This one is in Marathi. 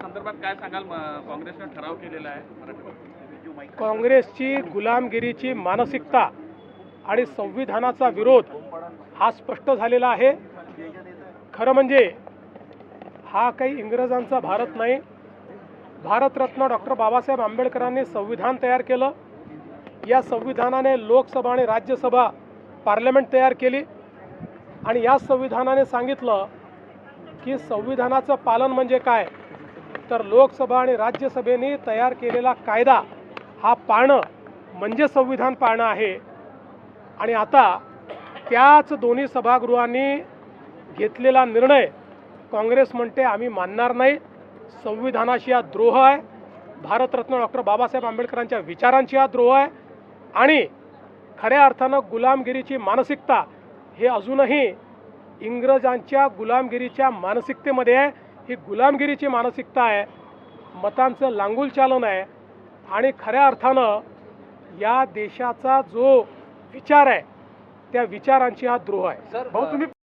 संदर्भात काय सांगाल? काँग्रेसने ठराव केलेला आहे काँग्रेसची गुलामगिरीची मानसिकता आणि संविधानाचा विरोध हा स्पष्ट झालेला आहे। खरं म्हणजे हा काही इंग्रजांचा भारत नाही। भारतरत्न डॉक्टर बाबासाहेब आंबेडकरांनी संविधान तयार केलं। या संविधानाने लोकसभा आणि राज्यसभा पार्लमेंट तयार केली आणि या संविधानाने सांगितलं की संविधानाचं पालन म्हणजे काय, तर लोकसभा आणि राज्यसभेने तयार केलेला कायदा हा पाळणं म्हणजे संविधान पाळणं आहे। आणि आता त्याच दोन्ही सभागृहांनी घेतलेला निर्णय काँग्रेस म्हणते आम्ही मानणार नाही। संविधानाशी हा द्रोह आहे, भारतरत्न डॉक्टर बाबासाहेब आंबेडकरांच्या विचारांची हा द्रोह आहे आणि खऱ्या अर्थानं गुलामगिरीची मानसिकता हे अजूनही इंग्रजांच्या गुलामगिरीच्या मानसिकतेमध्ये आहे। ही गुलामगिरीची मानसिकता आहे, मतांचं लांगुल चालन आहे आणि खऱ्या अर्थानं या देशाचा जो विचार आहे त्या विचारांची हा द्रोह आहे। भाऊ तुम्ही